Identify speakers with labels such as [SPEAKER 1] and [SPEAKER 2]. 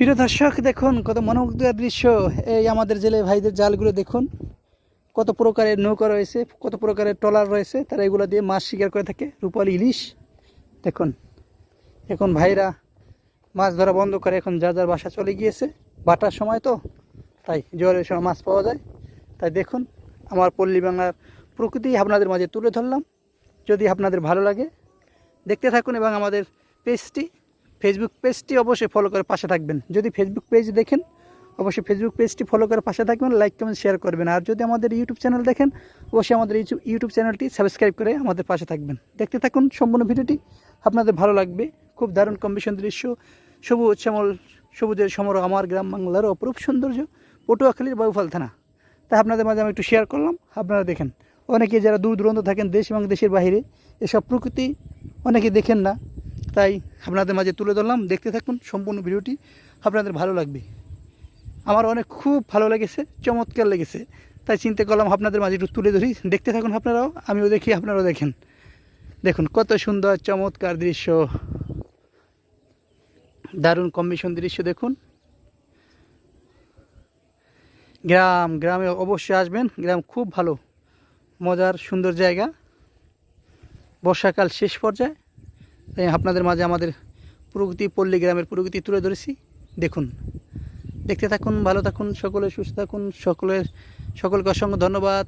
[SPEAKER 1] প্রিয় দর্শক, দেখুন কত মনোমুগ্ধকর দৃশ্য। এই আমাদের জেলে ভাইদের জালগুলো দেখুন, কত প্রকারের নৌকা রয়েছে, কত প্রকারের ট্রলার রয়েছে। তারা এগুলো দিয়ে মাছ শিকার করে থাকে, রূপালী ইলিশ। দেখুন এখন ভাইরা মাছ ধরা বন্ধ করে এখন যার যার বাসা চলে গিয়েছে। বাটার সময় তো, তাই জোয়ারের সময় মাছ পাওয়া যায়। তাই দেখুন আমার পল্লী বাংলার প্রকৃতি আপনাদের মাঝে তুলে ধরলাম। যদি আপনাদের ভালো লাগে দেখতে থাকুন এবং আমাদের ফেসবুক পেজটি অবশ্যই ফলো করে পাশে থাকবেন। যদি ফেসবুক পেজ দেখেন অবশ্যই ফেসবুক পেজটি ফলো করে পাশে থাকবেন, লাইক কমেন্ট শেয়ার করবেন। আর যদি আমাদের ইউটিউব চ্যানেল দেখেন অবশ্যই আমাদের ইউটিউব চ্যানেলটি সাবস্ক্রাইব করে আমাদের পাশে থাকবেন। দেখতে থাকুন সম্পূর্ণ ভিডিওটি, আপনাদের ভালো লাগবে। খুব দারুণ কম্বিনেশন দৃশ্য, সবুজ শ্যামল, সবুজের সমারোহ, আমার গ্রাম বাংলার অপরূপ সৌন্দর্য, পটুয়াখালীর বাবুফাল থানা। তাই আপনাদের মাঝে আমি একটু শেয়ার করলাম, আপনারা দেখেন। অনেকে যারা দূর দূরান্ত থাকেন দেশ এবং দেশের বাইরে, এসব প্রকৃতি অনেকে দেখেন না, তাই আপনাদের মাঝে তুলে ধরলাম। দেখতে থাকুন সম্পূর্ণ ভিডিওটি, আপনাদের ভালো লাগবে। আমার খুব ভালো লেগেছে, চমৎকার লেগেছে, তাই চিন্তা করলাম আপনাদের মাঝে একটু তুলে ধরি। দেখতে থাকুন আপনারাও, আমিও দেখি, আপনারাও দেখেন। দেখুন কত সুন্দর চমৎকার দৃশ্য, দারুণ কম্বিনেশন দৃশ্য। দেখুন গ্রামে অবশ্যই আসবেন, গ্রাম খুব ভালো, মজার সুন্দর জায়গা। বর্ষাকাল শেষ পর্যায়ে, তাই আপনাদের মাঝে আমাদের প্রকৃতি, পল্লী গ্রামের প্রকৃতি তুলে ধরেছি। দেখুন, দেখতে থাকুন, ভালো থাকুন, সকলে সুস্থ থাকুন, সকলকে অসংখ্য ধন্যবাদ।